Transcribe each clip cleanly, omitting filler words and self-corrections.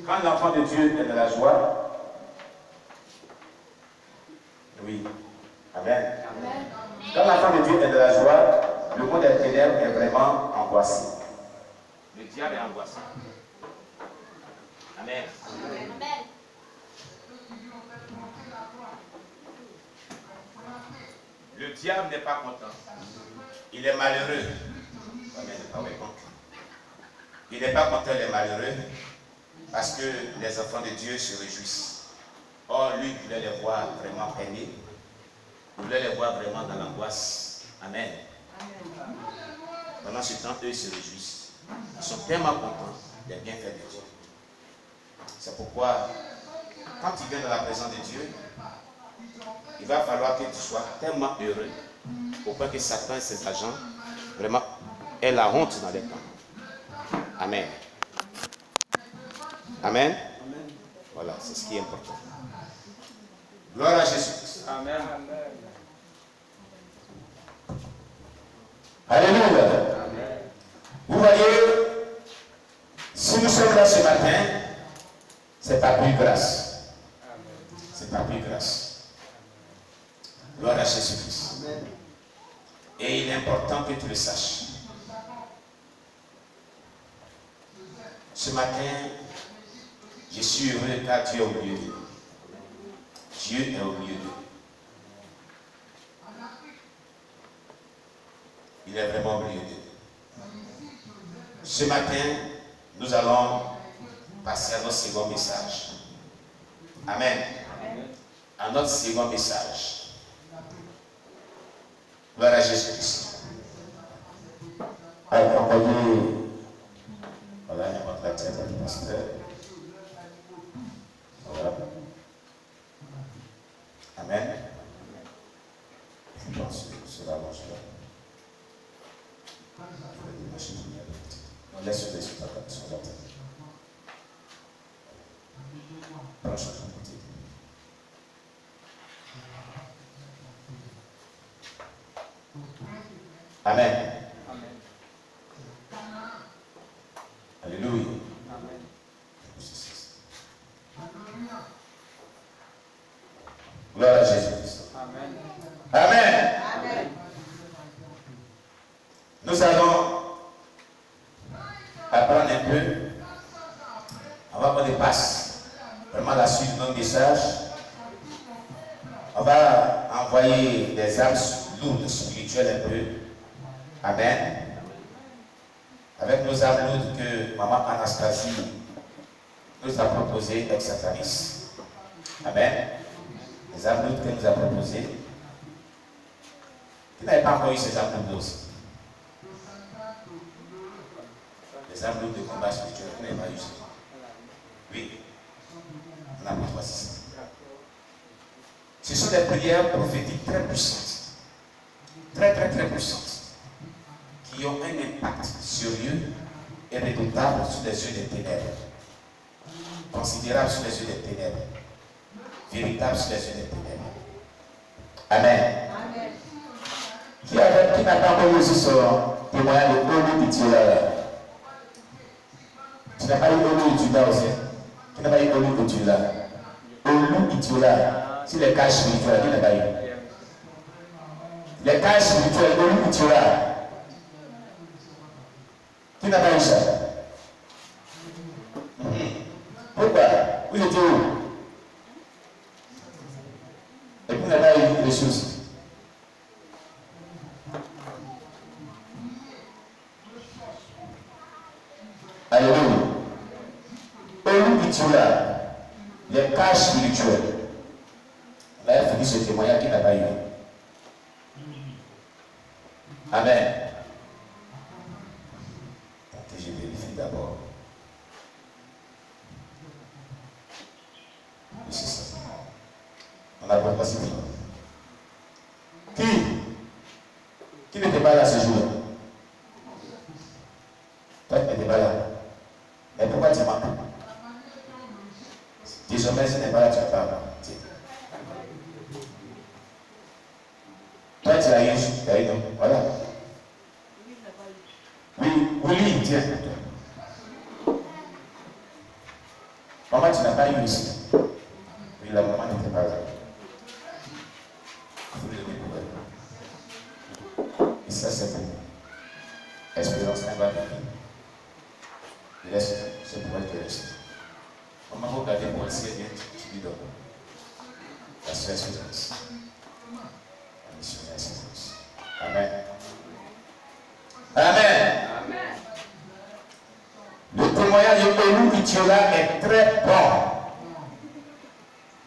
Quand l'enfant de Dieu est dans la joie, oui, amen. Quand l'enfant de Dieu est dans la joie, le monde des ténèbres est vraiment angoissé. Le diable est angoissé. Amen. Le diable n'est pas content. Il est malheureux. Amen. Il n'est pas content, il est malheureux. Parce que les enfants de Dieu se réjouissent. Or, lui, il voulait les voir vraiment peinés. Il voulait les voir vraiment dans l'angoisse. Amen. Pendant ce temps, eux, ils se réjouissent. Ils sont tellement contents des bienfaits de Dieu. C'est pourquoi, quand tu viens dans la présence de Dieu, il va falloir que tu sois tellement heureux au point que Satan et ses agents vraiment aient la honte dans les camps. Amen. Amen. Voilà, c'est ce qui est important. Gloire à Jésus. Amen. Alléluia. Amen. Vous voyez, si nous sommes là ce matin, c'est par plus grâce. C'est par plus grâce. Gloire à Jésus-Christ. Et il est important que tu le saches. Ce matin, je suis heureux car Dieu est au milieu de nous. Dieu est au milieu de nous. Il est vraiment au milieu de nous. Ce matin, nous allons passer à notre second message. Amen. À notre second message. Gloire à Jésus-Christ. Alors, voilà, il y a votre tête du pasteur. Voilà. Amen. Je pense que cela va se faire. On laisse le sur ta tête, sur ta tête. Prends sur ton côté. Amen. Alléluia. Gloire à Jésus. Amen. Amen. Amen. Nous allons apprendre un peu. On va prendre des passes. Vraiment la suite de notre message. On va envoyer des âmes lourdes, spirituelles un peu. Amen. avec nos âmes que maman Anastasie nous a proposé avec Satanis. Amen. Les âmes qu'elle nous a proposées. Qui n'avait pas encore eu ces âmes aussi? Les âmes de combat spirituel, qui n'avait pas eu ça? Oui. On a pas ça. Ce sont des prières prophétiques très puissantes. Très puissantes. Qui ont un impact sérieux et redoutable sur les yeux des ténèbres. Considérable sur les yeux des ténèbres. Véritable sur les yeux des ténèbres. Amen. Amen. Qui n'a pas encore reçu son témoignage de Olu Itiola? Tu n'as pas eu Olu Itiola aussi? Qui n'a pas eu Olu Itiola? Olu Itiola, c'est les cas spirituels, qui n'a pas eu? Les cas spirituels, Olu Itiola. Qui n'a pas eu ça? Pourquoi? Vous étiez où? Et vous n'avez pas eu les choses. Alléluia. Olu Itiola, les cas spirituels. Là, il faut dire ce témoignage qui n'a pas eu. Amen. Je vérifie d'abord. C'est ça. On a pas passé. Qui n'était pas là ce jour-là? Toi, tu n'étais pas là. Mais pourquoi tu manques? Désormais, ce n'est pas là, tu n'as pas là. Toi, tu l'as eu, donc, voilà. Oui, tiens. Maman, tu n'as pas eu ici. Oui, la maman n'était pas là. Il faut le découvrir. Et ça, c'est pour Espérance n'a pas fini. Il reste, c'est pour elle qui reste. Maman, regardez pour elle si elle vient, tu lui donnes. La soeur Espérance. La missionnaire Espérance. Amen. Amen. Le témoignage de Olu Itiola est très bon.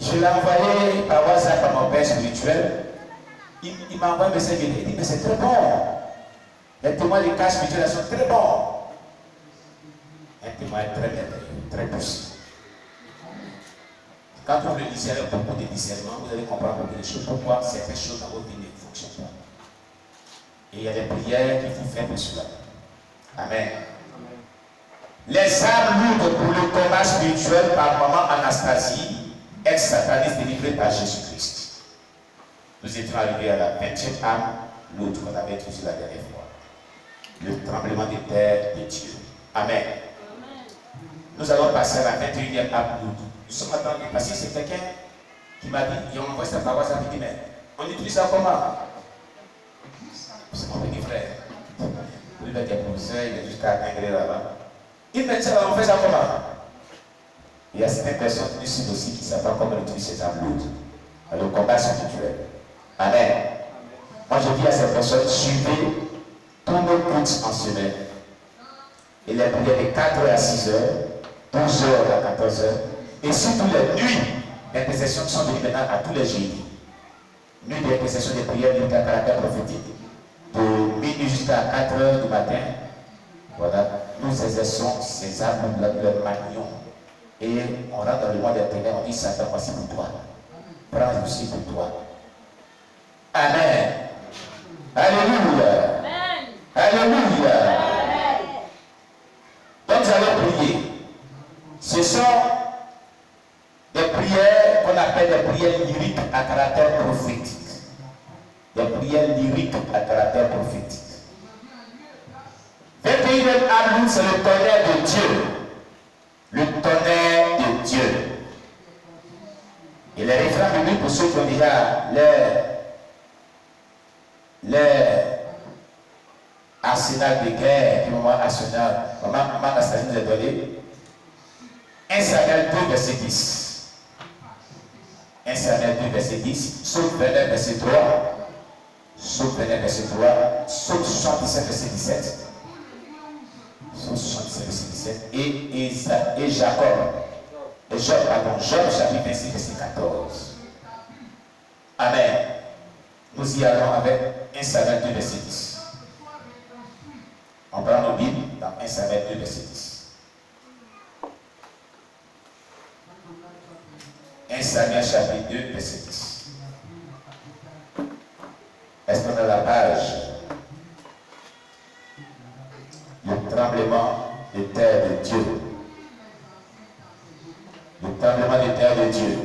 Je l'ai envoyé par WhatsApp à mon père spirituel. Il m'a envoyé un message et il dit mais c'est très bon. Les témoignages des cas spirituels sont très bons. Un témoignage très merveilleux, très puissant. Quand vous le lisez avec beaucoup de discernement, vous allez comprendre beaucoup de choses. Pourquoi certaines choses dans votre vie ne fonctionnent pas. Et il y a des prières qu'il faut faire pour cela. Amen. Les âmes lourdes pour le combat spirituel par maman Anastasie, ex-sataniste délivrée par Jésus-Christ. Nous étions arrivés à la 20e âme lourde qu'on avait étudiée la dernière fois. Le tremblement de terre de Dieu. Amen. Nous allons passer à la 21e âme lourde. Nous sommes attendus parce que c'est quelqu'un qui m'a dit, il envoie sa parole, ça me dit, mais on utilise ça comment? C'est mon petit frère. Il est professeur, il est jusqu'à Ingrid là-bas. Il me dit, on fait ça comment? Il y a certaines personnes ici aussi qui ne savent pas comment utiliser ces âmes lourdes. Le combat spirituel. Amen. Moi je dis à ces personnes, suivez tous nos cultes en semaine. Et les prières de 4h à 6h, 12h à 14h. Et surtout les nuits d'intercession qui sont venues maintenant à tous les jeudis. Nuit d'intercession des prières de caractère prophétique. De minuit jusqu'à 4h du matin. Voilà, nous exerçons ces âmes, nous les manions. Et on rentre dans le mois des ténèbres, on dit Satan, voici pour toi. Prends aussi pour toi. Amen. Alléluia. Amen. Alléluia. Amen. Donc nous allons prier. Ce sont des prières qu'on appelle des prières lyriques à caractère prophétique. Des prières lyriques à caractère prophétique. 21e âme, c'est le tonnerre de Dieu. Le tonnerre de Dieu. Et les référents bibliques pour ceux qui ont déjà les arsenal de guerre, puis moment arsenal, maman Anastasie nous a donné 1 Samuel 2, verset 10. 1 Samuel 2, verset 10. Sauf 29, verset 3. Sauf 29, verset 3. Sauf 77, verset 17. 165, verset 17. Et Jacob. Et Job, chapitre 26, verset 14. Amen. Nous y allons avec 1 Samuel 2, verset 10. On prend nos Bibles dans 1 Samuel 2, verset 10. 1 Samuel chapitre 2, verset 10. Est-ce qu'on a la page? Le tremblement de terre de Dieu. Le tremblement de terre de Dieu.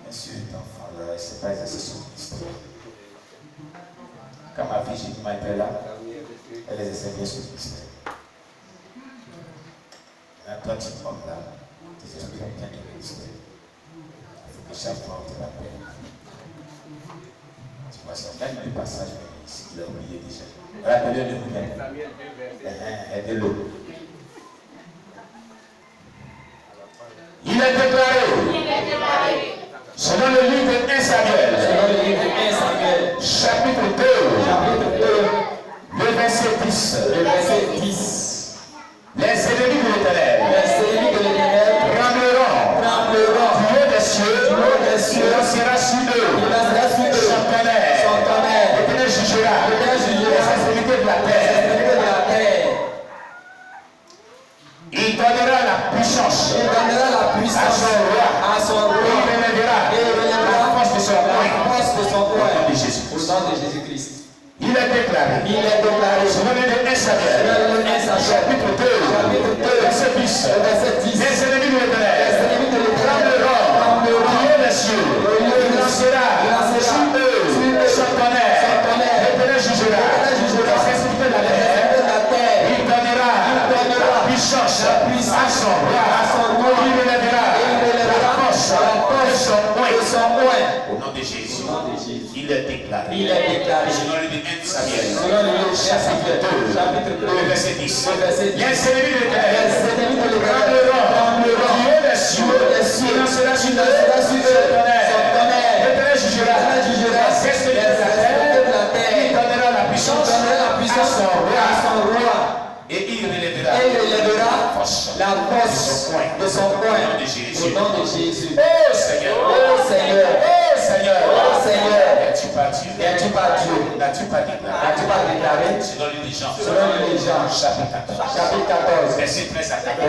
Monsieur, cet enfant-là, c'est pas exercer son ministère. Quand ma fille, j'ai dit, ma était là, elle exerçait bien son ministère. Là, toi, tu te là, tu exerces bien ton ministère. Il faut que chaque fois, on te rappelle. Tu vois, c'est même le passage, mais il a oublié déjà. Rappelez-le de vous-même. Aidez-le. Il est déclaré. Selon le livre de 1 Samuel. Chapitre 2. Le verset 10. Les ennemis de l'Éternel. Trembleront. Du haut des cieux. Il sera sur eux. Chantonnaire. L'Éternel jugera. Les extrémités de la terre. Il donnera la puissance à son roi. Il relèvera la force de son roi. Au nom de Jésus-Christ. Il est déclaré. Selon le livre de 1 Samuel. Chapitre 2. Verset 10. Les ennemis de l'Éternel trembleront du haut des cieux. Il lancera sur eux chantonnaire. L'Éternel jugera les extrémités de la terre. Il donnera la puissance à son roi. Il relèvera la force de son roi. Au nom de Jésus. Il est déclaré. Selon le livre de 1 Samuel. Chapitre 2. Verset 10. Les ennemis de l'Éternel trembleront du haut des cieux. Il lancera sur eux l'Éternel jugera les extrémités de la terre. Il donnera la puissance à son roi. Et il relèvera la force de son coin. Au nom de Jésus. Oh Seigneur. N'es-tu pas Dieu? N'as-tu pas déclaré? Selon les gens. Chapitre 14. Verset 13 à 14.